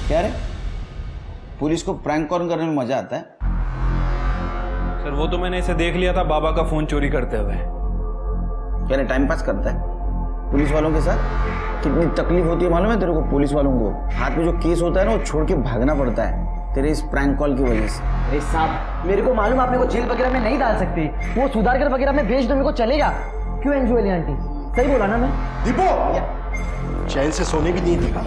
क्या रे, पुलिस को प्रैंक कॉल करने में मजा आता है? सर वो तो मैंने इसे देख लिया था बाबा का फोन चोरी करते हुए। क्या रे, टाइम पास करता है पुलिस वालों के साथ? कितनी तकलीफ होती है मालूम है तेरे को? पुलिस वालों को हाथ में जो केस होता है ना, वो छोड़ के भागना पड़ता है तेरे इस प्रैंक कॉल की वजह से। अरे साहब, मेरे को मालूम आप मेरे को जेल वगैरह में नहीं डाल सकते, वो सुधारकर वगैरह में भेज दो, मेरे को चलेगा। क्यों एंजुअली आंटी, सही बोला ना मैं? दीपू, चैन से सोने भी नहीं देगा।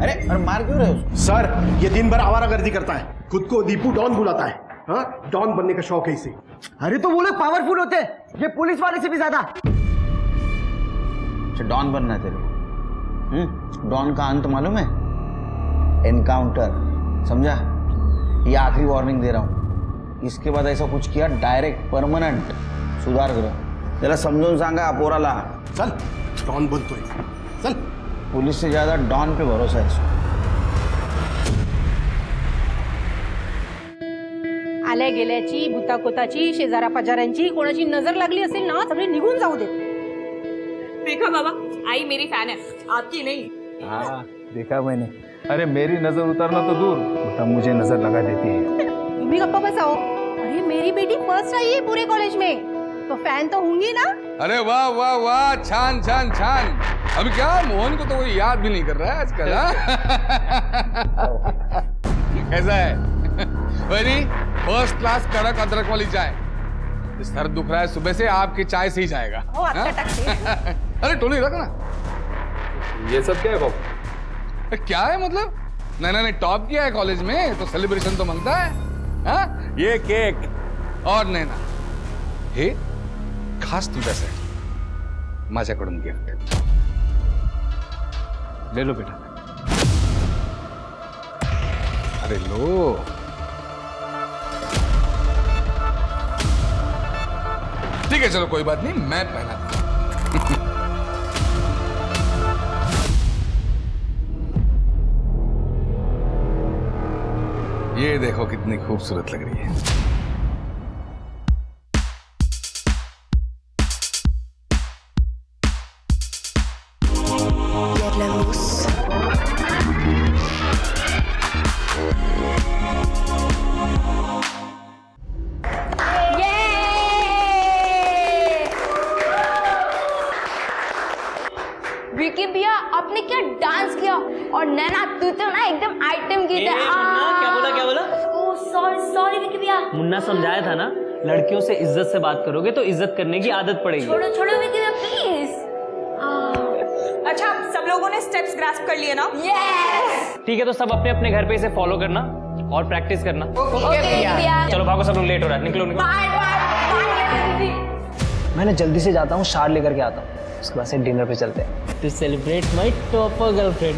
अरे और मार क्यों रहे हो? सर, ये दिन भर आवारागर्दी करता है, खुद को दीपू डॉन बुलाता है। हाँ, डॉन बनने का शौक है इसे। अरे तो वो लोग पावरफुल होते हैं, ये पुलिस वाले से भी ज्यादा। डॉन बनना है तेरे को? डॉन का अंत मालूम है? एनकाउंटर, समझा? ये आखिरी वार्निंग दे रहा हूं, इसके बाद ऐसा कुछ किया डायरेक्ट परमानेंट सुधार करो। त्याला समजून सांगा पोराला। चल, डॉन बनतोय, चल। पुलिस से ज्यादा डॉन पे भरोसा है इसको। आल्या गेल्याची, भूताकोताची, शेजारा पाजाऱ्यांची कोणाची नजर लागली असेल ना, सगळे निघून जाऊ देत। देखा बाबा, आई मेरी फैन है, आपकी नहीं। हाँ देखा मैंने। अरे मेरी नजर उतारना तो दूर, बेटा मुझे नजर लगा देती है। तुम्ही गप्पा बसाओ। अरे मेरी बेटी फर्स्ट आई है पूरे कॉलेज में, तो फैन तो होंगी ना। अरे वाह वाह वाह, छान छान छान। अभी क्या मोहन को तो कोई याद भी नहीं कर रहा है आजकल। कैसा है? वेरी फर्स्ट क्लास कड़क अदरक वाली चाय। सर दुख रहा है सुबह से, आपकी चाय से ही जाएगा। अरे टोनी रख ना। ये सब क्या है बाबू? क्या है मतलब? नहीं टॉप किया है कॉलेज में तो सेलिब्रेशन तो बनता है। हाँ? ये केक और नैना हे खास तुझ्यासाठी माझ्याकडून गिफ्ट। ले लो बेटा। अरे लो। ठीक है चलो कोई बात नहीं, मैं पहना। ये देखो कितनी खूबसूरत लग रही है। विकी भैया आपने क्या डांस किया, और नैना तू तो ना एकदम आइटम की थी। क्या बोला? ओह सॉरी विकी भैया। मुन्ना समझाया था ना, लड़कियों से इज्जत से बात करोगे तो इज्जत करने की आदत पड़ेगी। छोड़ो विकी भैया प्लीज। अच्छा, सब लोगों ने स्टेप्स ग्रास्प कर लिए ना? यस। ठीक है, तो सब अपने अपने घर पे इसे फॉलो करना और प्रैक्टिस करना। ओके भैया। चलो भागो, सब लोग लेट हो रहा है, निकलो। बाय। मैंने जल्दी से जाता हूँ, शार लेकर के आता हूँ, उसके बाद से डिनर पे चलते हैं to celebrate my topper girlfriend.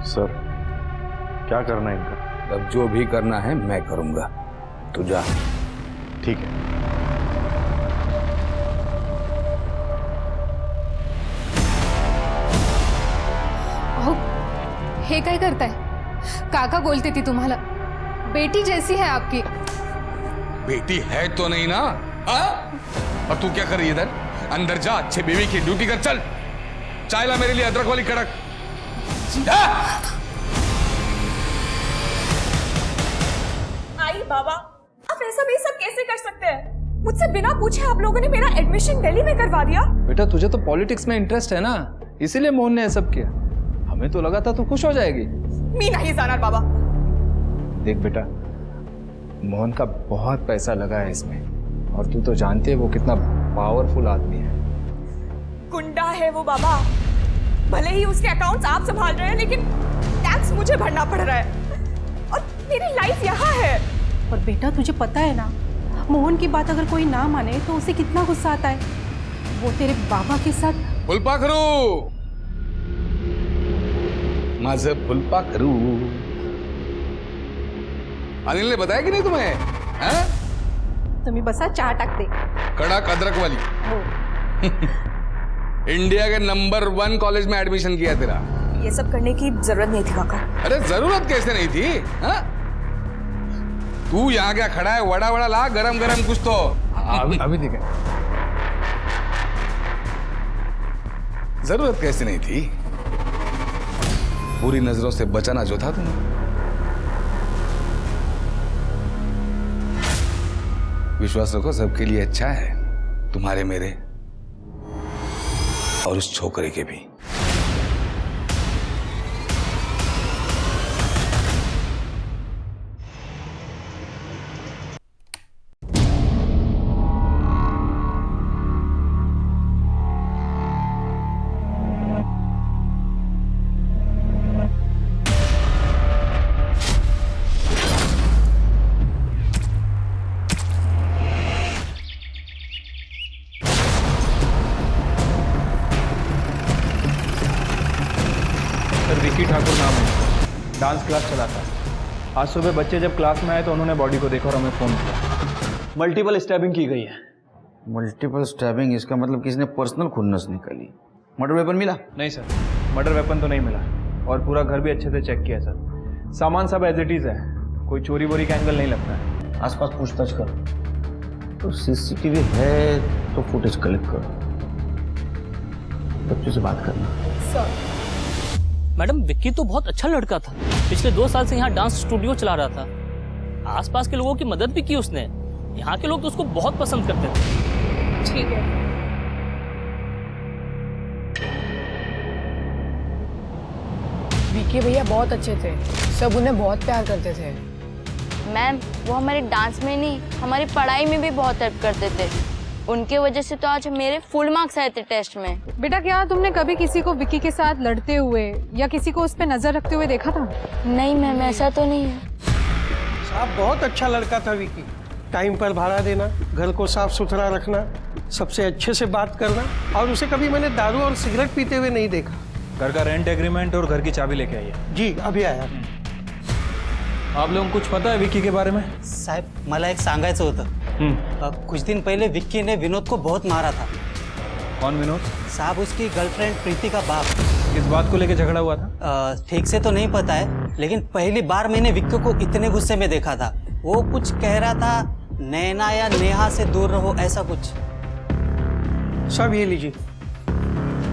Sir क्या करना है इनका? अब जो भी करना है मैं करूंगा, तू जा। ठीक है। अहो, हे काय करताय? काका बोलते थी तुम्हाला, बेटी जैसी है आपकी। बेटी है तो नहीं ना? और तू क्या कर रही है इधर? अंदर जा, अच्छे बीवी की ड्यूटी कर। चल चाय ला मेरे लिए अदरक वाली कड़क। आई बाबा, आप ऐसा भी सब कैसे कर सकते हैं? मुझसे बिना पूछे आप लोगों ने मेरा एडमिशन दिल्ली में करवा दिया। बेटा तुझे तो पॉलिटिक्स में इंटरेस्ट है ना, इसीलिए मोहन ने ये सब किया। हमें तो लगा था तू खुश हो जाएगी। मी नहीं जाना बाबा। देख बेटा, मोहन का बहुत पैसा लगा है इसमें, और तू तो जानती है वो कितना पावरफुल आदमी है। गुंडा है वो बाबा, भले ही उसके अकाउंट्स आप संभाल रहे हैं, लेकिन टैक्स मुझे भरना पड़ रहा है, और मेरी लाइफ यहाँ है। और बेटा तुझे पता है ना, मोहन की बात अगर कोई ना माने तो उसे कितना गुस्सा आता है। वो तेरे बाबा के साथ। फुलपाखरू, माझं फुलपाखरू। अनिल ने बताया कि नहीं तुम्हें? तुम्ही बसा, चहा टाकते। कड़क अदरक वाली। इंडिया के नंबर 1 कॉलेज में एडमिशन किया तेरा। ये सब करने की जरूरत नहीं थी काका। अरे जरूरत कैसे नहीं थी? तू यहाँ क्या खड़ा है? वड़ा वड़ा ला, गरम गरम कुछ तो। अभी दिखे। जरूरत कैसी नहीं थी, बुरी नजरों से बचाना जो था तुम्हें। विश्वास रखो, सबके लिए अच्छा है, तुम्हारे, मेरे और उस छोकरे के भी। सर विकी ठाकुर नाम है, डांस क्लास चलाता है। आज सुबह बच्चे जब क्लास में आए तो उन्होंने बॉडी को देखा और हमें फ़ोन किया। मल्टीपल स्टैबिंग की गई है। मल्टीपल स्टैबिंग, इसका मतलब किसी ने पर्सनल खुन्नस निकाली। मर्डर वेपन मिला? नहीं सर, मर्डर वेपन तो नहीं मिला और पूरा घर भी अच्छे से चेक किया सर। सामान सब एज इट इज़ है, कोई चोरी वोरी का एंगल नहीं लगता है। आसपास पूछताछ कर, तो सीसीटीवी है तो फुटेज कलेक्ट कर, बच्चों से बात करना। मैडम विक्की तो बहुत अच्छा लड़का था, पिछले 2 साल से यहाँ डांस स्टूडियो चला रहा था। आसपास के लोगों की मदद भी की उसने, यहाँ के लोग तो उसको बहुत पसंद करते थे। ठीक है। विक्की भैया बहुत अच्छे थे, सब उन्हें बहुत प्यार करते थे। मैम वो हमारे डांस में नहीं, हमारी पढ़ाई में भी बहुत हेल्प करते थे। उनके वजह से तो आज मेरे फुल मार्क्स आए थे टेस्ट में। बेटा क्या तुमने कभी किसी को विक्की के साथ लड़ते हुए या किसी को उस पर नजर रखते हुए देखा था? नहीं मैम, ऐसा तो नहीं है। साहब बहुत अच्छा लड़का था विक्की, टाइम पर भाड़ा देना, घर को साफ सुथरा रखना, सबसे अच्छे से बात करना, और उसे कभी मैंने दारू और सिगरेट पीते हुए नहीं देखा। घर का रेंट एग्रीमेंट और घर की चाबी लेके आइए। जी अभी आया। आप लोगों को कुछ पता है विक्की के बारे में? साहेब मला एक सांगायचं होतं। कुछ दिन पहले विक्की ने विनोद को बहुत मारा था। कौन विनोद? साहब उसकी गर्लफ्रेंड प्रीति का बाप। किस बात को लेके झगड़ा हुआ था? ठीक से तो नहीं पता है, लेकिन पहली बार मैंने विक्की को इतने गुस्से में देखा था। वो कुछ कह रहा था, नैना या नेहा से दूर रहो, ऐसा कुछ। सब ये लीजिए।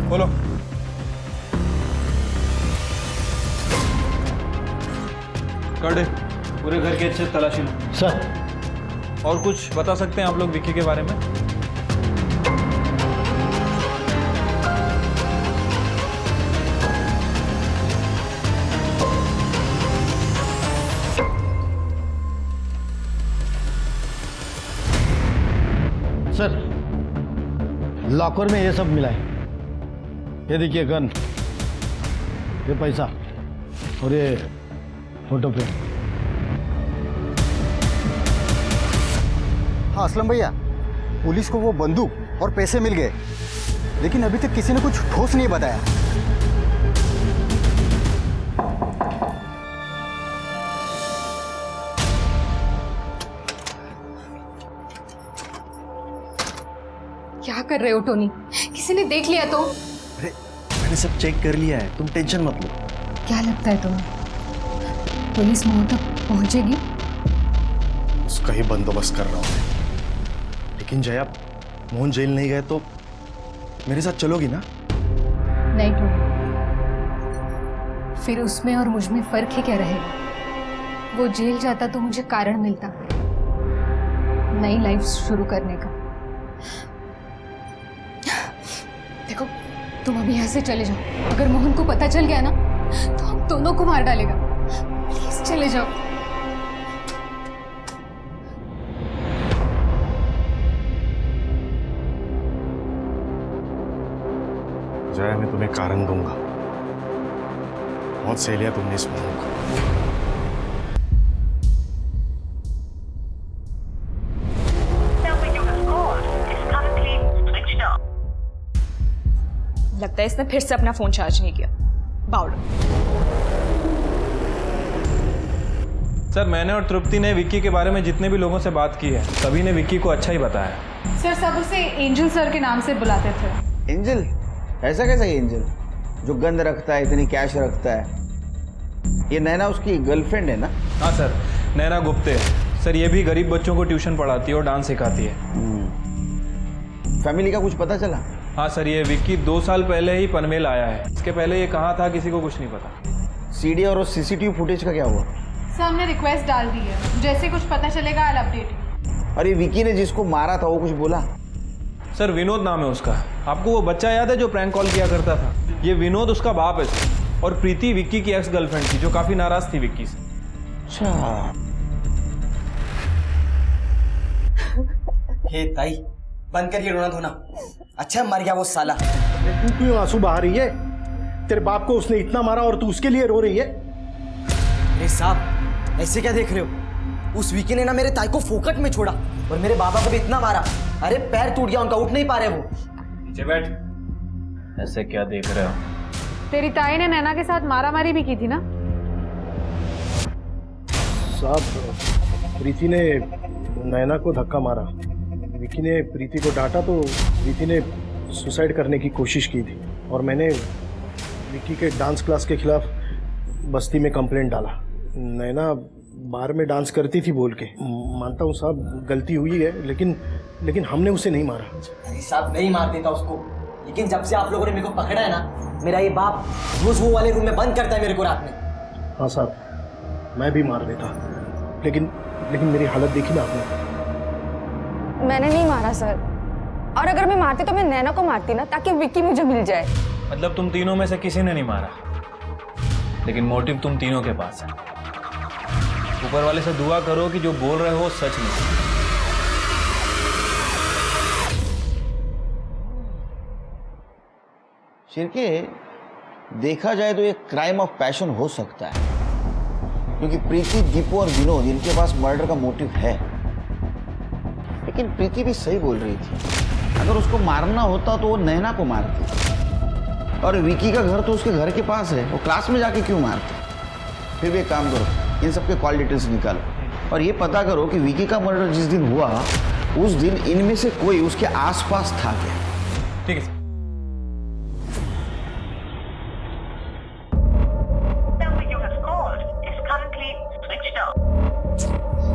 बोलो। कर दे, पूरे घर के अच्छे तलाशी लो। सर और कुछ बता सकते हैं आप लोग विक्की के बारे में? सर लॉकर में ये सब मिला है। ये देखिए गन, ये पैसा और ये फोटो फ्रेम। हाँ असलम भैया, पुलिस को वो बंदूक और पैसे मिल गए, लेकिन अभी तक किसी ने कुछ ठोस नहीं बताया। क्या कर रहे हो टोनी? किसी ने देख लिया तो? अरे मैंने सब चेक कर लिया है, तुम टेंशन मत लो। क्या लगता है तुम्हें पुलिस मोहन तक पहुंचेगी? उसका ही बंदोबस्त कर रहा हूँ। लेकिन जया, मोहन जेल नहीं गए तो मेरे साथ चलोगी ना? नहीं टोनी, फिर उसमें और मुझ में फर्क ही क्या रहेगा? वो जेल जाता तो मुझे कारण मिलता नई लाइफ शुरू करने का। देखो तुम अभी यहाँ से चले जाओ, अगर मोहन को पता चल गया ना तो हम दोनों को मार डालेगा। प्लीज चले जाओ। जया, मैं तुम्हें कारण दूंगा। बहुत सह लिया तुमने इस मोहन को। लगता है इसने फिर से अपना फोन चार्ज नहीं किया। बावड़ा। सर मैंने और तृप्ति ने विक्की के बारे में जितने भी लोगों से बात की है, सभी ने विक्की को अच्छा ही बताया। सर सब उसे एंजल सर के नाम से बुलाते थे। एंजल? ऐसा कैसा एंजल जो गंद रखता है, इतनी कैश रखता है? ये नैना उसकी गर्लफ्रेंड है ना? हाँ सर, नैना गुप्ते सर ये भी गरीब बच्चों को ट्यूशन पढ़ाती है और डांस सिखाती है। फैमिली का कुछ पता चला? हाँ सर, ये विक्की 2 साल पहले ही पनवेल आया है। इसके पहले ये कहाँ था किसी को कुछ नहीं पता। सीडी और सीसीटीवी फुटेज का क्या हुआ? सर हमने रिक्वेस्ट डाल दी है, जैसे कुछ पता चलेगा आई अपडेट। अरे विकी ने जिसको मारा था वो कुछ बोला? सर विनोद नाम है उसका। आपको वो बच्चा याद है जो प्रैंक कॉल किया करता था? ये विनोद उसका बाप है सर। और प्रीति विक्की की एक्स गर्लफ्रेंड थी जो काफी नाराज थी विक्की से। अच्छा। हे ताई, बंद करिए रोना धोना। अच्छा मर गया वो साला। तू क्यों आंसू बहा रही है? तेरे बाप को उसने इतना मारा और तू उसके लिए रो रही है? अरे साहब, ऐसे क्या देख रहे हो? उस विकी ने ना मेरे ताई को फोकट में छोड़ा और मेरे बाबा को भी इतना मारा, अरे पैर टूट गया उनका, उठ नहीं पा रहे वो। नीचे बैठ। ऐसे क्या देख रहे हो? तेरी ताई ने नैना के साथ मारामारी भी की थी ना? साहब, प्रीति ने नैना को धक्का मारा, विकी ने प्रीति को डांटा तो प्रीति ने सुसाइड करने की कोशिश की थी और मैंने विकी के डांस क्लास के खिलाफ बस्ती में कंप्लेंट डाला। नैना बार में डांस करती थी बोल के। मानता हूँ साहब गलती हुई है, लेकिन हमने उसे नहीं मारा। अरे साहब नहीं मार देता उसको, लेकिन जब से आप लोगों ने मेरे को पकड़ा है ना, मेरा ये बाप रोज वो वाले रूम में बंद करता है मेरे को रात में। हाँ साहब, मैं भी मार देता, लेकिन मेरी हालत देखी ना आपने। मैंने नहीं मारा सर, और अगर मैं मारती तो मैं नैना को मारती ना, ताकि विक्की मुझे मिल जाए। मतलब तुम तीनों में से किसी ने नहीं मारा, लेकिन मोटिव तुम तीनों के पास है। ऊपर वाले से दुआ करो कि जो बोल रहे हो सच नहीं। शिरके, देखा जाए तो ये क्राइम ऑफ पैशन हो सकता है, क्योंकि प्रीति, दीपू और विनोद इनके पास मर्डर का मोटिव है। लेकिन प्रीति भी सही बोल रही थी, अगर उसको मारना होता तो वो नैना को मारती, और विकी का घर तो उसके घर के पास है, वो क्लास में जाके क्यों मारती? फिर भी एक काम करो, इन सबके कॉल डिटेल्स निकालो और ये पता करो कि विकी का मर्डर जिस दिन हुआ उस दिन इनमें से कोई उसके आसपास था क्या। ठीक है।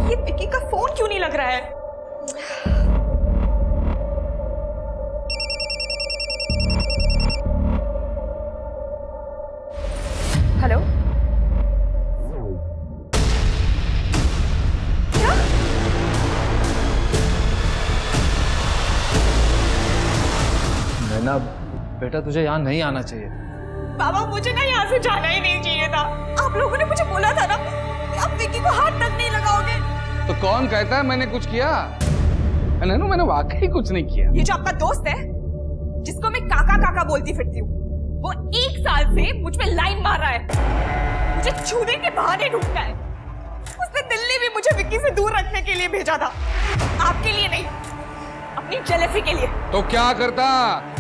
ये विकी का फोन क्यों नहीं लग रहा है? हेलो, क्या? नैना बेटा, तुझे यहाँ नहीं आना चाहिए। बाबा मुझे ना यहाँ से जाना ही नहीं चाहिए था। आप लोगों ने मुझे बोला था ना कि आप विकी को हाथ तक नहीं लगाओगे। तो कौन कहता है मैंने कुछ किया? नैनू, मैंने वाकई कुछ नहीं किया। ये जो आपका दोस्त है जिसको मैं काका काका बोलती फिरती हूँ, वो 1 साल से मुझ पे लाइन मार रहा है, मुझे छूने के बहाने ढूंढता है। उसने दिल्ली भी मुझे विक्की से दूर रखने के लिए भेजा था, आपके लिए नहीं, अपनी जेलसी के लिए। तो क्या करता?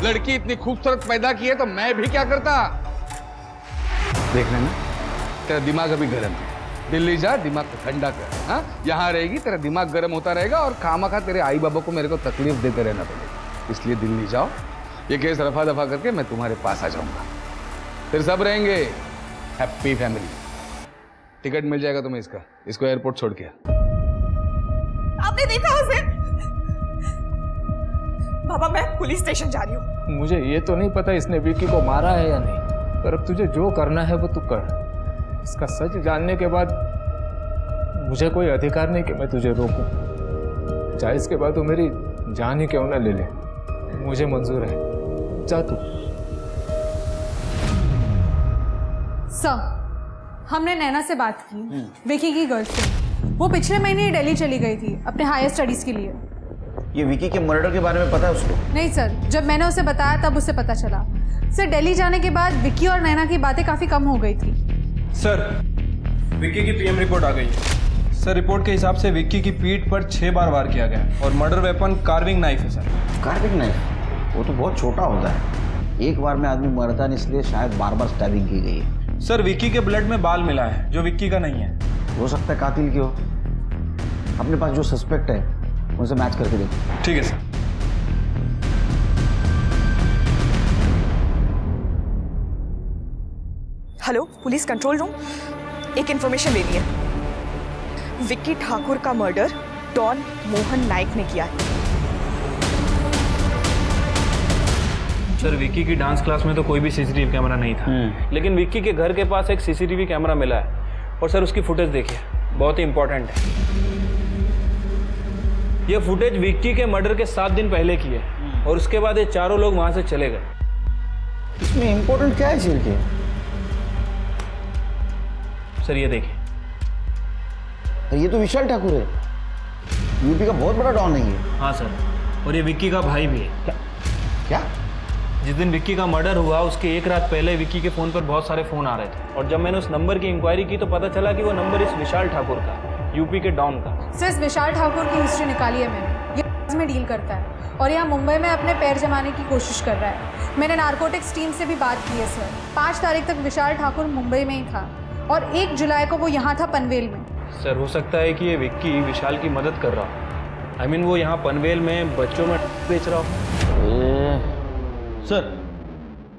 लड़की इतनी खूबसूरत पैदा की है तो मैं भी क्या करता? देख लेना, तेरा दिमाग अभी गर्म है, दिल्ली जा, दिमाग को ठंडा कर। हाँ, यहाँ रहेगी तेरा दिमाग गर्म होता रहेगा और खामखा तेरे आई बाबा को मेरे को तकलीफ देते रहना पड़ेगा। इसलिए दिल्ली जाओ, ये केस रफा दफा करके मैं तुम्हारे पास आ जाऊंगा, फिर सब रहेंगे हैप्पी फैमिली। टिकट मिल जाएगा तुम्हें इसको एयरपोर्ट छोड़ के। आपने देखा उसे? बाबा मैं पुलिस स्टेशन जा रही हूँ। मुझे ये तो नहीं पता इसने विक्की को मारा है या नहीं, पर अब तुझे जो करना है वो तू कर। इसका सच जानने के बाद मुझे कोई अधिकार नहीं कि मैं तुझे रोकूं। चाहे इसके बाद तू मेरी जान ही क्यों ना ले ले, मुझे मंजूर है। जा तू। सर, हमने नैना से बात की, विकी की गर्लफ्रेंड। वो पिछले महीने ही दिल्ली चली गई थी अपने हायर स्टडीज के लिए। ये विकी के मर्डर के बारे में पता है उसको? नहीं सर, जब मैंने उसे बताया तब उसे पता चला। सर, दिल्ली जाने के बाद विकी और नैना की बातें काफी कम हो गई थी। सर, विक्की की पीएम रिपोर्ट आ गई है। सर, रिपोर्ट के हिसाब से विक्की की पीठ पर 6 बार वार किया गया और मर्डर वेपन कार्विंग नाइफ है। Sir, carving knife? वो तो बहुत छोटा होता है, एक बार में आदमी मरता नहीं, इसलिए शायद बार बार स्टैबिंग की गई है। सर, विक्की के ब्लड में बाल मिला है जो विक्की का नहीं है। हो सकता है कातिल की हो। अपने पास जो सस्पेक्ट है उनसे मैच करके देखो। ठीक है sir. Hello, police control room, एक इंफॉर्मेशन लेनी है। विक्की ठाकुर का मर्डर डॉन मोहन नाइक ने किया है। सर विक्की की डांस क्लास में तो कोई भी सीसीटीवी कैमरा नहीं था, लेकिन विक्की के घर के पास एक सीसीटीवी कैमरा मिला है और सर उसकी फुटेज देखिए, बहुत ही इंपॉर्टेंट है। ये फुटेज विक्की के मर्डर के 7 दिन पहले की है और उसके बाद ये चारों लोग वहां से चले गए। इसमें इंपॉर्टेंट क्या है सिर के? सर ये देखिए, ये तो विशाल ठाकुर है, यूपी का बहुत बड़ा डॉन है ये। हाँ सर, और ये विक्की का भाई भी है। क्या? जिस दिन विक्की का मर्डर हुआ उसके एक रात पहले विक्की के फ़ोन पर बहुत सारे फ़ोन आ रहे थे और जब मैंने उस नंबर की इंक्वायरी की तो पता चला कि वो नंबर इस विशाल ठाकुर का, यूपी के डॉन का। सर इस विशाल ठाकुर की हिस्ट्री निकाली है मैंने। ये में डील करता है और यहाँ मुंबई में अपने पैर जमाने की कोशिश कर रहा है। मैंने नारकोटिक्स टीम से भी बात की है सर। 5 तारीख तक विशाल ठाकुर मुंबई में ही था और 1 जुलाई को वो यहाँ था पनवेल में। सर हो सकता है कि ये विक्की विशाल की मदद कर रहा हो। I mean, वो यहाँ पनवेल में बच्चों में बेच रहा हो। सर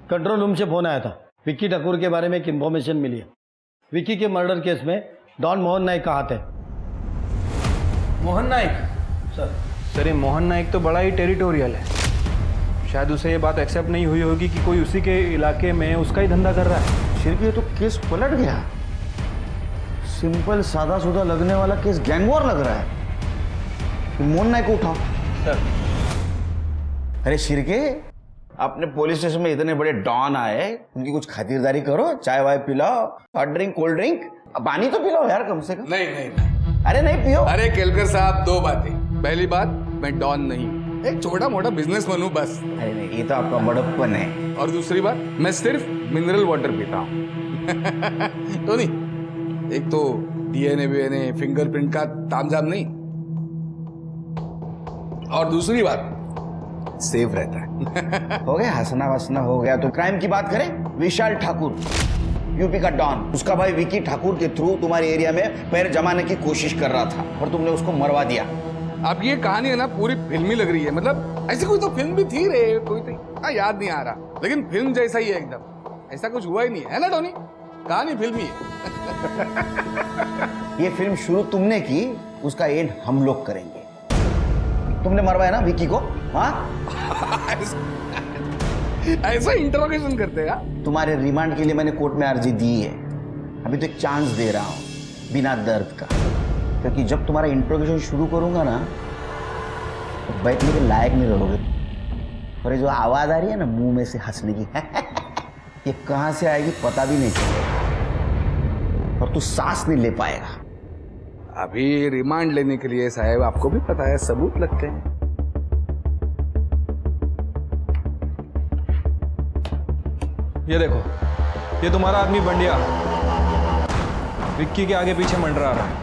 कंट्रोल रूम से फोन आया था, विक्की ठाकुर के बारे में एक इंफॉर्मेशन मिली है। विक्की के मर्डर केस में डॉन मोहन नाइक का हाथ है। मोहन नाइक? सर ये मोहन नाइक तो बड़ा ही टेरिटोरियल है, शायद उसे ये बात एक्सेप्ट नहीं हुई होगी कि कोई उसी के इलाके में उसका ही धंधा कर रहा है। सिर के तो केस पलट गया। सिंपल सादा सुधा लगने वाला केस गैंग वॉर लग रहा है। मोहन नाइक को उठाओ सर। अरे सिर के, अपने पुलिस स्टेशन में इतने बड़े डॉन आए, उनकी कुछ खातिरदारी करो, चाय वाय पिलाओ, हॉट ड्रिंक, कोल्ड ड्रिंक, पानी तो पिलाओ यार कम से कम। नहीं। अरे नहीं पियो। अरे केलकर साहब, 2 बातें। पहली बात, मैं डॉन नहीं, एक छोटा मोटा बिजनेसमैन हूँ बस। अरे नहीं, ये तो आपका बड़प्पन है। और दूसरी बात, मैं सिर्फ मिनरल वाटर पीता हूँ। तो नहीं, एक तो डीएनए वीएनए फिंगरप्रिंट का तामझाम नहीं, और दूसरी बात सेफ रहता है। हो गया हंसना वसना हो गया तो क्राइम की बात करें। विशाल ठाकुर यूपी का डॉन, उसका भाई विक्की ठाकुर के थ्रू तुम्हारे एरिया में पैर जमाने की कोशिश कर रहा था और तुमने उसको मरवा दिया। अब ये कहानी है ना पूरी फिल्मी लग रही है, मतलब ऐसी कोई तो फिल्म भी थी रे, कोई तो याद नहीं आ रहा, लेकिन फिल्म जैसा ही है एकदम। ऐसा कुछ हुआ ही नहीं है ना टोनी, कहानी फिल्मी है। ये फिल्म शुरू तुमने की, उसका एंड हम लोग करेंगे। तुमने मरवाया ना विक्की को? हाँ ऐसा इंटरोगेशन करते हैं। तुम्हारे रिमांड के लिए मैंने कोर्ट में अर्जी दी है। अभी तो एक चांस दे रहा हूँ बिना दर्द का, क्योंकि जब तुम्हारा इंट्रोगेशन शुरू करूंगा ना तो बैठने के लायक नहीं रहोगे। और ये जो आवाज आ रही है ना मुंह में से हंसने की ये कहां से आएगी पता भी नहीं चलेगा और तू सांस नहीं ले पाएगा। अभी रिमांड लेने के लिए साहब आपको भी पता है सबूत लगते हैं। ये देखो, ये तुम्हारा आदमी बंडिया विक्की के आगे पीछे मंडरा रहा है।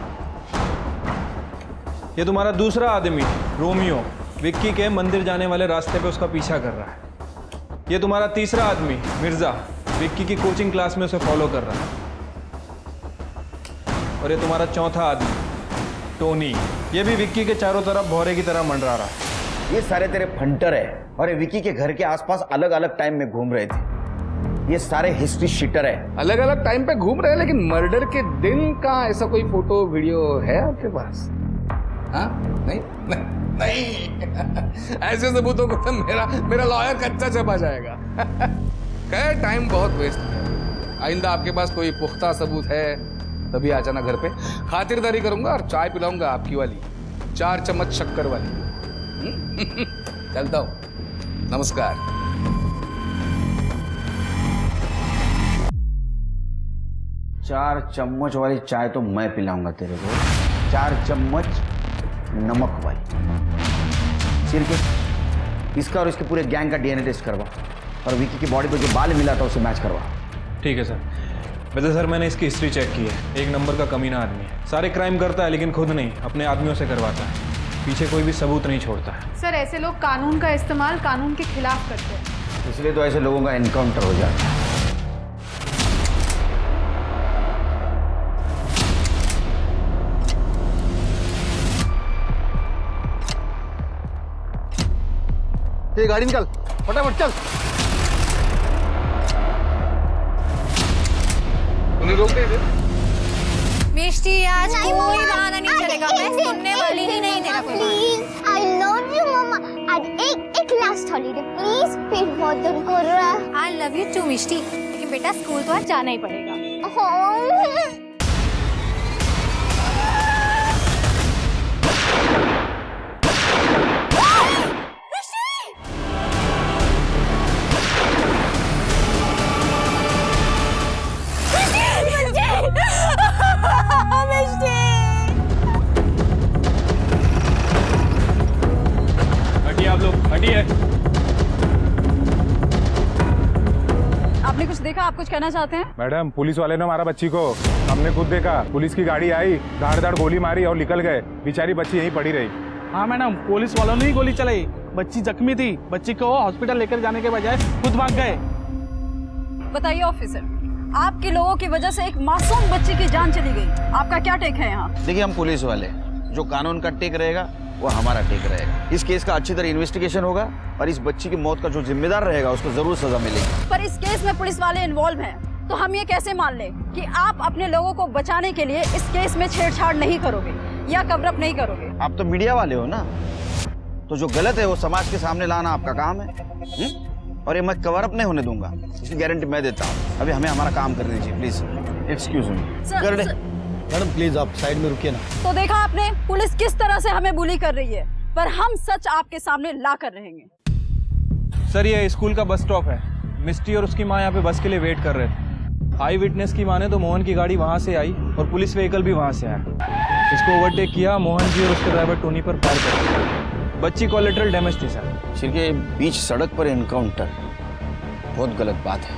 ये तुम्हारा दूसरा आदमी रोमियो विक्की के मंदिर जाने वाले रास्ते पे उसका पीछा कर रहा है। ये तुम्हारा तीसरा आदमी मिर्जा विक्की की कोचिंग क्लास में उसे फॉलो कर रहा है। और ये तुम्हारा चौथा आदमी टोनी, ये भी विक्की के चारों तरफ भौरे की तरह मंडरा रहा है। ये सारे तेरे फंटर है और ये विक्की के घर के आसपास अलग अलग टाइम में घूम रहे थे। ये सारे हिस्ट्री शीटर है। अलग अलग टाइम पे घूम रहे हैं, लेकिन मर्डर के दिन का ऐसा कोई फोटो वीडियो है आपके पास? हाँ? नहीं नहीं ऐसे सबूतों को तो मेरा लॉयर कच्चा चबा जाएगा। क्या टाइम बहुत वेस्ट है। आइंदा आपके पास कोई पुख्ता सबूत है तभी आ जाना घर पे, खातिरदारी करूंगा और चाय पिलाऊंगा आपकी वाली 4 चम्मच शक्कर वाली। चलता हूं, नमस्कार। चार चम्मच वाली चाय तो मैं पिलाऊंगा तेरे को, 4 चम्मच नमक वाली। सिर के इसका और इसके पूरे गैंग का डीएनए टेस्ट करवा और विक्की की बॉडी पे जो बाल मिला था उसे मैच करवा। ठीक है सर। वैसे सर मैंने इसकी हिस्ट्री चेक की है, 1 नंबर का कमीना आदमी है। सारे क्राइम करता है लेकिन खुद नहीं, अपने आदमियों से करवाता है, पीछे कोई भी सबूत नहीं छोड़ता है। सर ऐसे लोग कानून का इस्तेमाल कानून के खिलाफ करते हैं, इसलिए तो ऐसे लोगों का एनकाउंटर हो जाता है। ये गाड़ी निकाल, फटाफट चल। उन्हें रोक दे। मिष्टी आज कोई बहाना नहीं चलेगा, मैं सुनने वाली ही नहीं तेरा कोई प्लीज आई लव यू मम्मा। आज एक लास्ट हॉलीडे प्लीज, फिर बहुत दिन कर रहा है। आई लव यू टू मिष्टी, लेकिन बेटा स्कूल तो आज जाना ही पड़ेगा। हटिए आप लोग, हटिए। आपने कुछ देखा? आप कुछ कहना चाहते हैं? मैडम, पुलिस वाले ने मारा बच्ची को, हमने खुद देखा। पुलिस की गाड़ी आई, धाड़ गोली मारी और निकल गए। बेचारी बच्ची यहीं पड़ी रही। हाँ मैडम, पुलिस वालों ने ही गोली चलाई। बच्ची जख्मी थी, बच्ची को हॉस्पिटल लेकर जाने के बजाय खुद भाग गए। बताइए ऑफिसर, आपके लोगों की वजह से एक मासूम बच्ची की जान चली गई, आपका क्या टेक है यहाँ? देखिए, हम पुलिस वाले, जो कानून का टेक रहेगा वो हमारा टेक रहेगा। इस केस का अच्छी तरह इन्वेस्टिगेशन होगा और इस बच्ची की मौत का जो जिम्मेदार रहेगा उसको जरूर सजा मिलेगी। पर इस केस में पुलिस वाले इन्वॉल्व हैं, तो हम ये कैसे मान लें कि आप अपने लोगों को बचाने के लिए इस केस में छेड़छाड़ नहीं करोगे या कवर अप नहीं करोगे? आप तो मीडिया वाले हो ना, तो जो गलत है वो समाज के सामने लाना आपका काम है। और ये मैं कवर अप नहीं होने दूंगा, इसकी गारंटी मैं देता हूँ। अभी हमें हमारा काम करने दीजिए please. Excuse me madam please आप साइड में रुकिए ना। तो देखा आपने, पुलिस किस तरह से हमें बुली कर रही है, पर हम सच आपके सामने ला कर रहेंगे। सर, ये स्कूल का बस स्टॉप है। मिस्टी और उसकी माँ यहाँ पे बस के लिए वेट कर रहे थे। आई विटनेस की माने तो मोहन की गाड़ी वहाँ से आई और पुलिस व्हीकल भी वहाँ से आया। इसको ओवरटेक किया, मोहन जी और उसके ड्राइवर टोनी पर फायर कर दिया। बच्ची कोलेटरल डैमेज थी सर। सिर के बीच सड़क पर एनकाउंटर बहुत गलत बात है,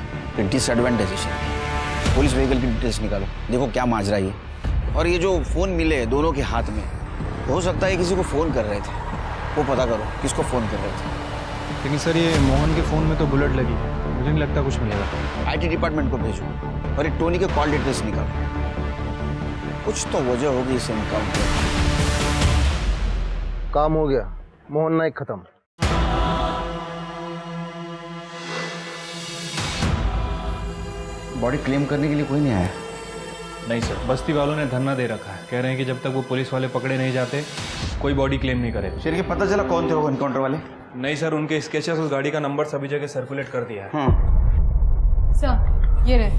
डिसएडवांटेज है। पुलिस व्हीकल की डिटेल्स निकालो, देखो क्या माजरा है। और ये जो फोन मिले दोनों के हाथ में, हो सकता है किसी को फोन कर रहे थे, वो पता करो किसको फोन कर रहे थे। लेकिन सर, ये मोहन के फोन में तो बुलेट लगी है, मुझे नहीं लगता कुछ मिलेगा। आईटी डिपार्टमेंट को भेजो और ये टोनी के कॉल डिटेल्स निकालो। कुछ तो वजह होगी इस एनकाउंटर। काम हो गया, मोहन नाइक खत्म। बॉडी क्लेम करने के लिए कोई नहीं आया? नहीं सर, बस्ती वालों ने धरना दे रखा है। कह रहे हैं कि जब तक वो पुलिस वाले पकड़े नहीं जाते कोई बॉडी क्लेम नहीं करे। शेर के पता चला कौन थे वो एनकाउंटर वाले? नहीं सर, उनके स्केचेस उस गाड़ी का नंबर सभी जगह सर्कुलेट कर दिया है। हाँ सर, ये रहे।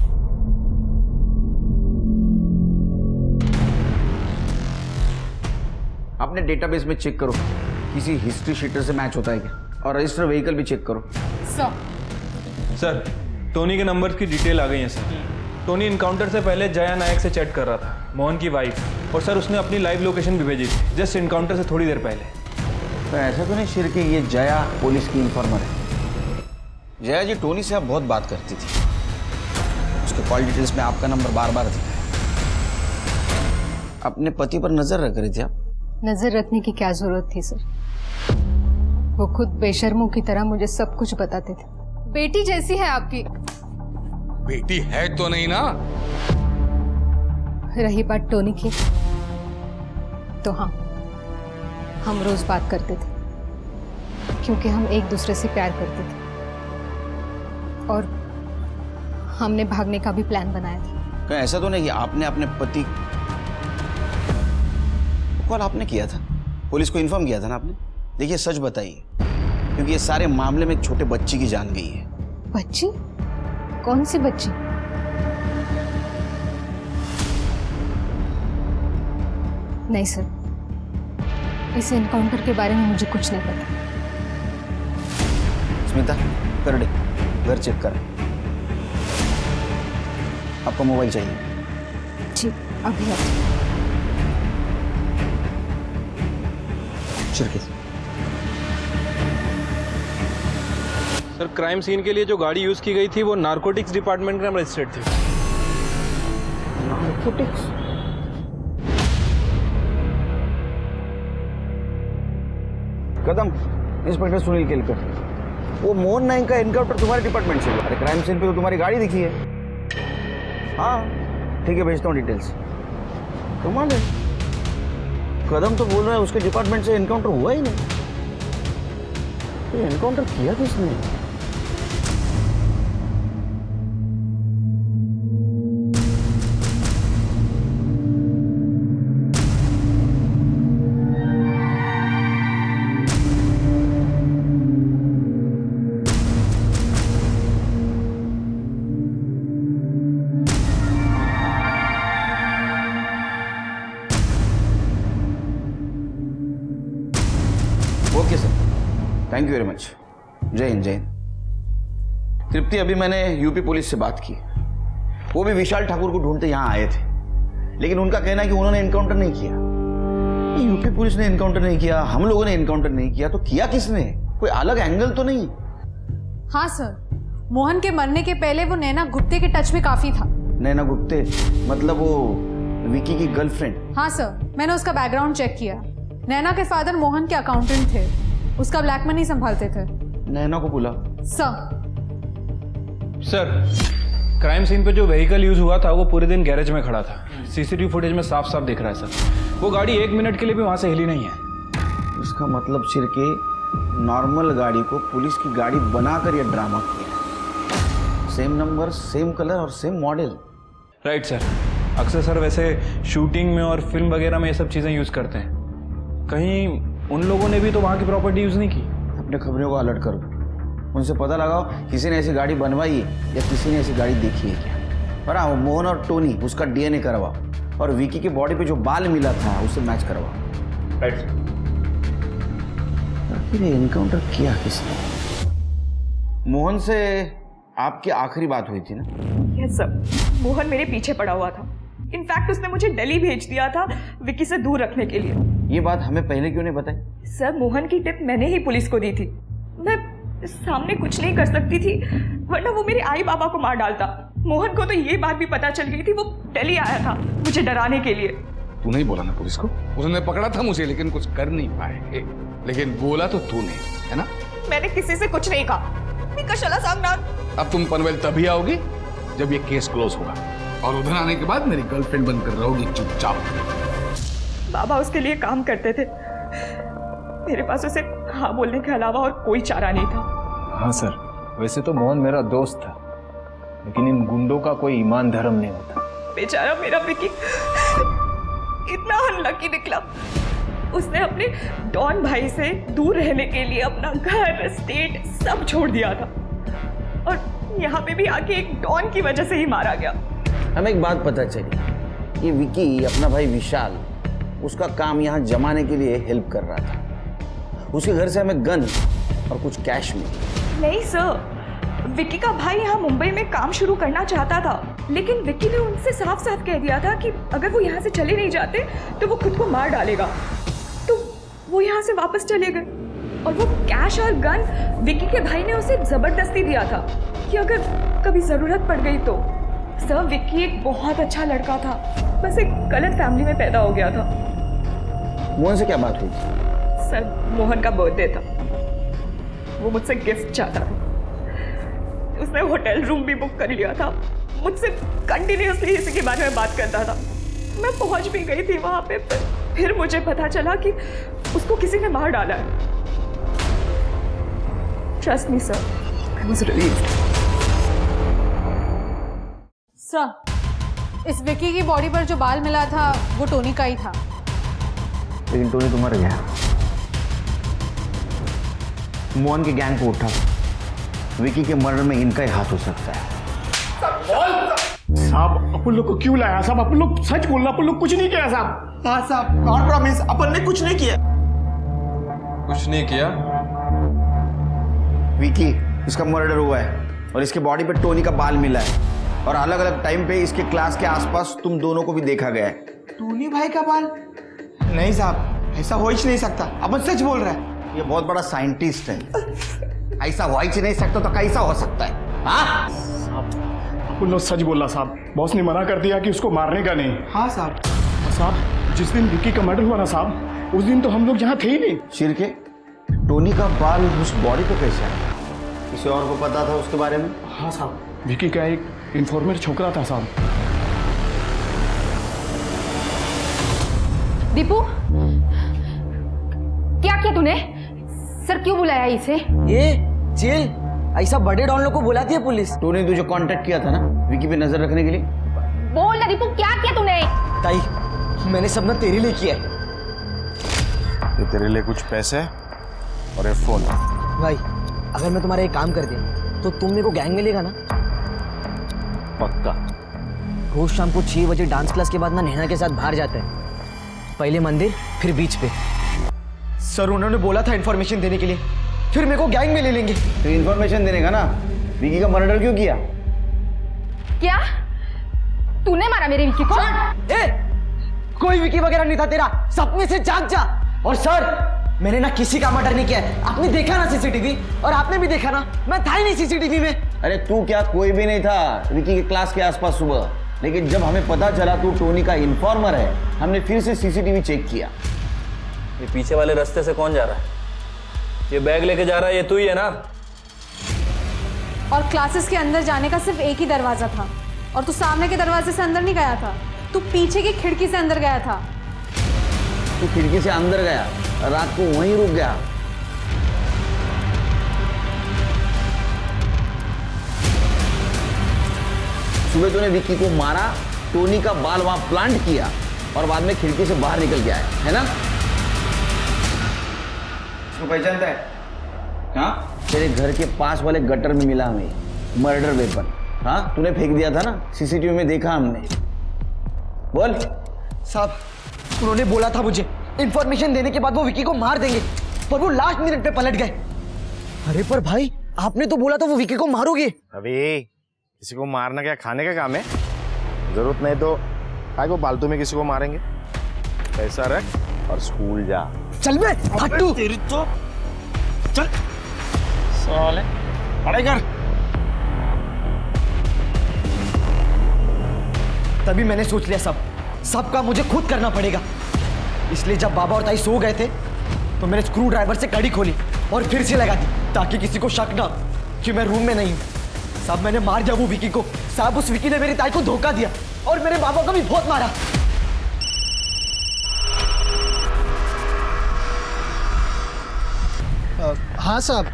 अपने डेटाबेस में चेक करो, किसी हिस्ट्री शीटर से मैच होता है क्या, और रजिस्टर व्हीकल भी चेक करो। सर, टोनी के नंबर की डिटेल आ गई है सर। टोनी इनकाउंटर से पहले जया नायक से चैट कर रहा था, मोहन की वाइफ। और सर, उसने अपनी लाइव लोकेशन भी भेजी थी जस्ट इनकाउंटर से थोड़ी देर पहले। तो ऐसा तो नहीं शेर के ये जया पुलिस की इन्फॉर्मर है? जया जी टोनी से आप बहुत बात करती थी, उसके कॉल डिटेल्स में आपका नंबर बार बार दिखा है। अपने पति पर नजर रख रही थी आप? नजर रखने की क्या जरूरत थी सर, वो खुद बेशर्मों की तरह मुझे सब कुछ बताते थे। बेटी जैसी है आपकी। बेटी है तो नहीं ना? रही बात टोनी की, तो हाँ, हम रोज बात करते थे क्योंकि हम एक दूसरे से प्यार करते थे और हमने भागने का भी प्लान बनाया था। कहीं ऐसा तो नहीं कि आपने अपने पति कॉल आपने किया था, पुलिस को इन्फॉर्म किया था ना आपने? देखिए सच बताइए, क्योंकि ये सारे मामले में एक छोटे बच्ची की जान गई है। बच्ची? कौन सी बच्ची? नहीं सर, इस एनकाउंटर के बारे में मुझे कुछ नहीं पता। स्मिता, कर दे, घर चेक कर। आपका मोबाइल चाहिए? जी, अभी सर, क्राइम सीन के लिए जो गाड़ी यूज की गई थी वो नारकोटिक्स डिपार्टमेंट के नाम रजिस्टर्ड थी। नारकोटिक्स? कदम, इंस्पेक्टर सुनील केलकर, वो मोहन नाइक का एनकाउंटर तुम्हारे डिपार्टमेंट से हुआ? अरे क्राइम सीन पे तो तुम्हारी गाड़ी दिखी है। हाँ ठीक है, भेजता हूँ डिटेल्स। कमाल है, कदम तो बोल रहा है उसके डिपार्टमेंट से एनकाउंटर हुआ ही नहीं। एनकाउंटर किया किसने? Thank you very much. जय हिंद, जय हिंद। तृप्ति, अभी मैंने यूपी पुलिस से बात की, वो भी विशाल ठाकुर को ढूंढते यहाँ आए थे, लेकिन उनका कहना है कि उन्होंने एनकाउंटर नहीं किया। यूपी पुलिस ने एनकाउंटर नहीं किया, हम लोगों ने एनकाउंटर नहीं किया, तो किया किसने? कोई अलग एंगल तो नहीं? हाँ सर, मोहन के मरने के पहले वो नैना गुप्ते के टच में काफी था। नैना गुप्ते मतलब वो विकी की गर्लफ्रेंड? हाँ सर, मैंने उसका बैकग्राउंड चेक किया। नैना के फादर मोहन के अकाउंटेंट थे, उसका ब्लैक मनी संभालते थे। नैना को बुला। सर, क्राइम सीन पे जो व्हीकल यूज हुआ था वो पूरे दिन गैरेज में खड़ा था। सीसीटीवी फुटेज में साफ साफ दिख रहा है सर, वो गाड़ी 1 मिनट के लिए भी वहां से हिली नहीं है। इसका मतलब सिर के नॉर्मल गाड़ी को पुलिस की गाड़ी बनाकर ये ड्रामा किया। सेम नंबर, सेम कलर और सेम मॉडल। Right sir. अक्सर सर वैसे शूटिंग में और फिल्म वगैरह में ये सब चीजें यूज करते हैं। कहीं उन लोगों ने भी तो वहां की प्रॉपर्टी यूज नहीं की? अपने खबरों को अलर्ट कर दो, उनसे पता लगाओ किसी ने ऐसी गाड़ी बनवाई है या किसी ने ऐसी गाड़ी देखी है क्या। पर हाँ, मोहन और टोनी उसका डीएनए करवाओ और विकी के बॉडी पे जो बाल मिला था उससे मैच करवाओ। Right sir. आखिर एनकाउंटर किया किसने? मोहन से आपकी आखिरी बात हुई थी ना? यस सर, मोहन मेरे पीछे पड़ा हुआ था। इनफैक्ट उसने मुझे दिल्ली भेज दिया था विकी से दूर रखने के लिए। ये बात हमें पहले क्यों नहीं बताई? सर, मोहन की टिप मैंने ही पुलिस को दी थी। मैं सामने कुछ नहीं कर सकती थी, वरना वो मेरे आई बाबा को मार डालता। मोहन को तो ये बात भी पता चल गई थी, वो दिल्ली आया था मुझे डराने के लिए। तू नहीं बोला ना पुलिस को? उसने पकड़ा था मुझे, लेकिन कुछ कर नहीं पाए। लेकिन बोला तो तूने, है ना? मैंने किसी से कुछ नहीं कहा। कशाला सांगणार। अब तुम पनवेल तभी आओगी जब ये केस क्लोज होगा, और उधर आने के बाद मेरी गर्लफ्रेंड बनकर रहोगी चुपचाप। बाबा उसके लिए काम करते थे, मेरे पास उसे हाँ बोलने के अलावा और कोई चारा नहीं था। हाँ सर, वैसे तो मोहन मेरा दोस्त था, लेकिन इन गुंडों का कोई ईमान धर्म नहीं होता। बेचारा मेरा विकी इतना अनलकी निकला। उसने अपने डॉन भाई से दूर रहने के लिए अपना घर, स्टेट सब छोड़ दिया था, और यहाँ पे भी आके एक डॉन की वजह से ही मारा गया। हमें एक बात पता चली, ये विकी अपना भाई विशाल उसका काम यहाँ जमाने के लिए हेल्प कर रहा था। उसके घर से हमें गन और कुछ कैश मिली। नहीं सर, विकी का भाई यहाँ मुंबई में काम शुरू करना चाहता था, लेकिन विकी ने उनसे साफ साफ कह दिया था कि अगर वो यहाँ से चले नहीं जाते तो वो खुद को मार डालेगा। तो वो यहाँ से वापस चले गए, और वो कैश और गन विकी के भाई ने उसे जबरदस्ती दिया था कि अगर कभी जरूरत पड़ गई तो। सर, विकी एक बहुत अच्छा लड़का था, बस एक गलत फैमिली में पैदा हो गया था। मोहन से क्या बात हुई थी? सर, मोहन का बर्थडे था, वो मुझसे गिफ्ट चाहता था। उसने होटल रूम भी बुक कर लिया था, मुझसे कंटिन्यूअसली इसी के बारे में बात करता था। मैं पहुंच भी गई थी वहां पे, फिर मुझे पता चला कि उसको किसी ने मार डाला है। Trust me sir, I was relieved. Sir, इस विकी की बॉडी पर जो बाल मिला था वो टोनी का ही था। लेकिन टोनी तो मर गया। मोहन के गैंग को उठा, विकी के मर्डर में इनका ही हाथ हो सकता है। साहब, अपन लोग को क्यों लाया साहब? अपन लोग सच बोलना, अपन लोग कुछ नहीं किया साहब। हाँ साहब, गॉड प्रॉमिस, अपन ने कुछ नहीं किया। कुछ नहीं किया? विकी, इसका मर्डर हुआ है और इसके बॉडी पे टोनी का बाल मिला है, और अलग अलग टाइम पे इसके क्लास के आसपास तुम दोनों को भी देखा गया है। टोनी भाई का बाल? नहीं साहब, ऐसा हो ही नहीं सकता, अपन सच बोल रहे हैं। ये बहुत बड़ा साइंटिस्ट है, ऐसा हो ही नहीं सकता तो कैसा हो सकता है? हाँ अपन लोग सच बोला साहब, बॉस ने मना कर दिया कि उसको मारने का नहीं। हाँ साहब। साहब, जिस दिन विकी का मर्डर हुआ ना साहब, उस दिन तो हम लोग यहाँ थे ही नहीं। शिरके, टोनी का बाल उस बॉडी पे कैसे आया? किसी और को पता था उसके बारे में? हाँ साहब, विकी का एक इन्फॉर्मर छोकरा था साहब। दीपू, क्या किया तूने? सर, क्यों बुलाया इसे? ये जेल, ऐसा बड़े डॉन लोग को बुलाती है पुलिस। टोनी तुझे कांटेक्ट किया था ना विकी पे नजर रखने के लिए? बोल ना दीपू, क्या किया तूने? ताई, मैंने सब ना तेरे लिए किया। ये तेरे लिए कुछ पैसे और एक फोन। भाई, अगर मैं तुम्हारा एक काम कर दिया तो तुम मेरे को गैंग में लेगा ना? पक्का। रोज शाम को 6 बजे डांस क्लास के बाद ना नैना के साथ बाहर जाता है, पहले मंदिर फिर बीच पे। सर, उन्होंने बोला था इन्फॉर्मेशन देने के लिए, फिर मेरे को गैंग में ले लेंगे। तो इन्फॉर्मेशन देने का ना, विकी का मर्डर क्यों किया? क्या तूने मारा मेरे विक्की को? ए, कोई विकी वगैरह नहीं था तेरा, सपने से जाग जा। और सर, मैंने ना किसी का मर्डर नहीं किया है। आपने देखा ना सीसीटीवी, और आपने भी देखा ना, मैं था ही नहीं सीसीटीवी में। अरे तू क्या, कोई भी नहीं था विकी के क्लास के आसपास सुबह, लेकिन जब हमें पता चला तू टोनी का इन्फॉर्मर है, हमने फिर से सीसीटीवी चेक किया। ये पीछे वाले रास्ते से कौन जा रहा है? ये बैग लेके जा रहा है, ये तू ही है ना? और क्लासेस के अंदर जाने का सिर्फ एक ही दरवाजा था, और तू सामने के दरवाजे से अंदर नहीं गया था, तू पीछे की खिड़की से अंदर गया था। तू खिड़की से अंदर गया, रात को वहीं रुक गया। सुबह तूने विक्की को मारा, टोनी का बाल वहां प्लांट किया, और बाद में खिड़की से बाहर निकल गया है ना? इसको पहचानता है? हाँ, तेरे घर के पास वाले गटर में मिला हमें मर्डर वेपन। हाँ, तूने फेंक दिया था ना, सीसीटीवी में देखा हमने। बोल। साहब, उन्होंने बोला था मुझे इंफॉर्मेशन देने के बाद वो विकी को मार देंगे, पर वो लास्ट मिनट पे पलट गए। अरे पर भाई, आपने तो बोला था वो विकी को मारोगे। अबे किसी को मारना क्या खाने का काम है? जरूरत नहीं तो काय को फालतू में किसी को मारेंगे। पैसा रख और स्कूल जा। चल बे फट्टू। तेरी तो चल साले, पढ़ाई कर। तभी मैंने सोच लिया सब काम मुझे खुद करना पड़ेगा। इसलिए जब बाबा और ताई सो गए थे तो मैंने स्क्रू ड्राइवर से कड़ी खोली और फिर से लगा दी, ताकि किसी को शक ना कि मैं रूम में नहीं हूं। साहब, मैंने मार दिया वो विकी को। साहब, उस विकी ने मेरी ताई को धोखा दिया और मेरे बाबा को भी बहुत मारा। हाँ साहब,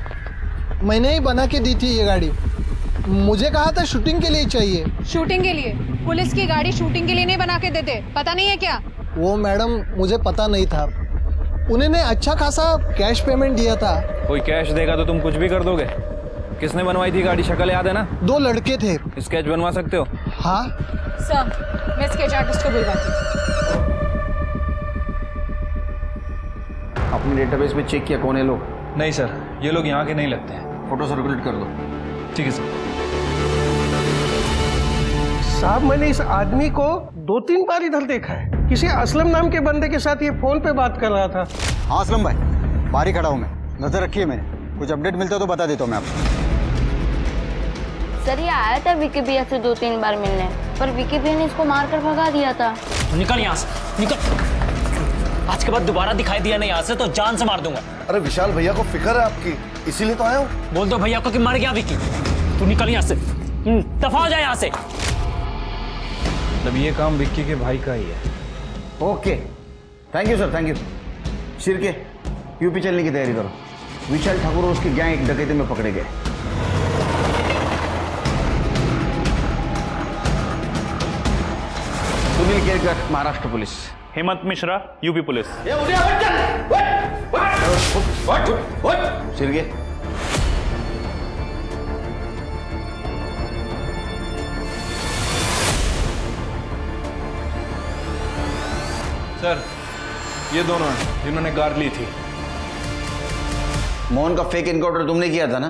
मैंने ही बना के दी थी ये गाड़ी। मुझे कहा था शूटिंग के लिए चाहिए। शूटिंग के लिए? पुलिस की गाड़ी शूटिंग के लिए नहीं बना के देते, पता नहीं है क्या? वो मैडम, मुझे पता नहीं था। उन्होंने अच्छा खासा कैश पेमेंट दिया था। कोई कैश देगा तो तुम कुछ भी कर दोगे? किसने बनवाई थी गाड़ी, शक्ल याद है ना? 2 लड़के थे। स्केच बनवा सकते हो? हाँ सर, मैं स्केच आर्टिस्ट को बुलवाती हूँ। अपने डेटाबेस में चेक किया कौन है लोग? नहीं सर, ये लोग यहाँ के नहीं लगते हैं। फोटो सर्कुलेट कर दो। ठीक है सर। साहब, मैंने इस आदमी को 2-3 बार इधर देखा है। किसी असलम नाम के बंदे के साथ ये फोन पे बात कर रहा था। हाँ असलम भाई, बाहर ही खड़ा हूँ मैं, नजर रखिए मैंने। कुछ अपडेट मिलता है तो बता देता हूँ मैं आपको। सर, ये आया था विकी भैया से 2-3 बार मिलने, पर विकी भैया ने इसको मारकर भगा दिया था। निकल यहाँ से, निकल। आज के बाद दोबारा दिखाई दिया नहीं यहाँ से तो जान से मार दूंगा। अरे विशाल भैया को फिक्र है आपकी, इसीलिए तो आया हूँ। बोल दो भैया को कि मर गया विकी। तू निकल यहाँ से, दफा हो जाए यहाँ से। मतलब ये काम विक्की के भाई का ही है। Okay, thank you sir, thank you. Shirke, UP चलने की तैयारी करो। विशाल ठाकुर और उसकी गैंग एक डकैती में पकड़े गए। Sunil Kerkar, Maharashtra police. Hemant Mishra, UP police. Shirke, sir, ये दोनों हैं जिन्होंने कार ली थी। मोहन का फेक एनकाउंटर तुमने किया था ना?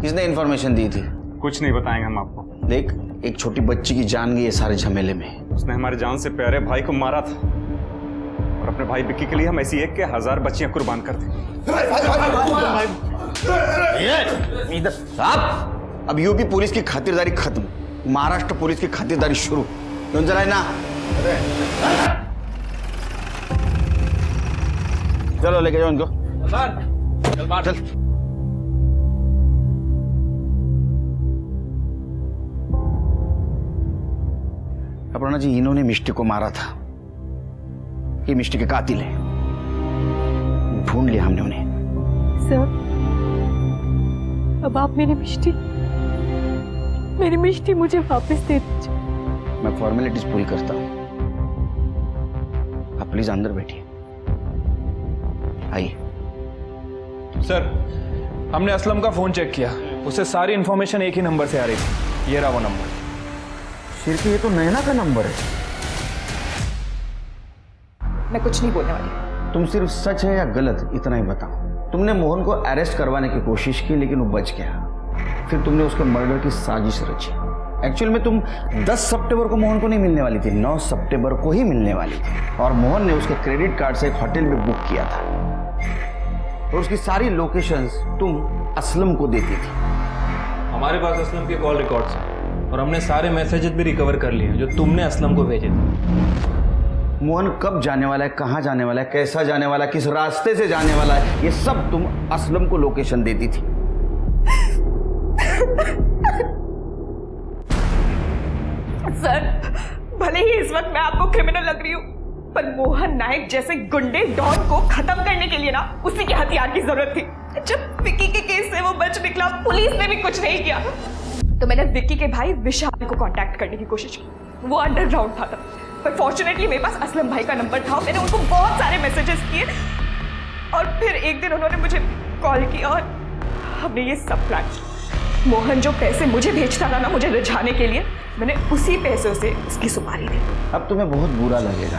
किसने इन्फॉर्मेशन दी थी? कुछ नहीं बताएंगे हम आपको। देख, एक छोटी बच्ची की जान गई है सारे झमेले में। उसने हमारे जान से प्यारे भाई को मारा था, और अपने भाई विक्की के लिए हम ऐसी एक के 1000 बच्चियां कुर्बान कर दी। इधर साहब, अब यूपी पुलिस की खातिरदारी खत्म, महाराष्ट्र पुलिस की खातिरदारी शुरू। जरा ना, चलो लेके जाओ इनको। चल। अपर्णा जी, इन्होंने मिष्टी को मारा था। ये मिष्टी के कातिल है। ढूंढ लिया हमने उन्हें। सर, अब आप मेरी मिष्टी मुझे वापस दे दीजिए। मैं फॉर्मेलिटीज पूरी करता हूं, आप प्लीज अंदर बैठिए। आइए। सर, हमने असलम का फोन चेक किया, उसे सारी इंफॉर्मेशन एक ही नंबर से आ रही थी। ये रहा वो नंबर। शिरके, ये तो नैना का नंबर है। मैं कुछ नहीं बोलने वाली। तुम सिर्फ सच है या गलत इतना ही बताओ। तुमने मोहन को अरेस्ट करवाने की कोशिश की लेकिन वो बच गया। फिर तुमने उसके मर्डर की साजिश रची। एक्चुअल में तुम 10 सितंबर को मोहन को नहीं मिलने वाली थी, 9 सितंबर को ही मिलने वाली थी। और मोहन ने उसके क्रेडिट कार्ड से एक होटल में बुक किया था और उसकी सारी लोकेशंस तुम असलम को देती थी। हमारे पास असलम के कॉल रिकॉर्ड्स हैं और हमने सारे मैसेजेस भी रिकवर कर लिए जो तुमने असलम को भेजे थे। मोहन कब जाने वाला है, कहाँ जाने वाला है, कैसा जाने वाला है, किस रास्ते से जाने वाला है, ये सब तुम असलम को लोकेशन देती थी। सर, भले ही इस वक्त मैं आपको क्रिमिनल लग रही हूँ, पर मोहन नायक जैसे गुंडे डॉन को खत्म करने के लिए ना उसी के हथियार की जरूरत थी। जब विक्की के केस से वो बच निकला, पुलिस ने भी कुछ नहीं किया, तो मैंने विक्की के भाई विशाल को कांटेक्ट करने की कोशिश की। वो अंडरग्राउंड था तब, पर फॉर्चुनेटली मेरे पास असलम भाई का नंबर था। मैंने उनको बहुत सारे मैसेजेस किए और फिर एक दिन उन्होंने मुझे कॉल किया और हमने ये सब प्लान किया। मोहन जो पैसे मुझे भेजता था ना मुझे रिझाने के लिए, मैंने उसी पैसों से उसकी सुपारी दी। अब तुम्हें बहुत बुरा लगेगा,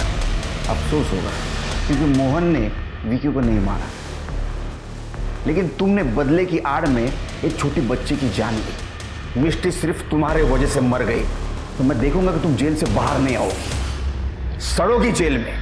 अफसोस होगा, क्योंकि मोहन ने विक्की को नहीं मारा, लेकिन तुमने बदले की आड़ में एक छोटी बच्ची की जान ली। मिष्टी सिर्फ तुम्हारे वजह से मर गई, तो मैं देखूंगा कि तुम जेल से बाहर नहीं आओगी, सड़ोगी जेल में।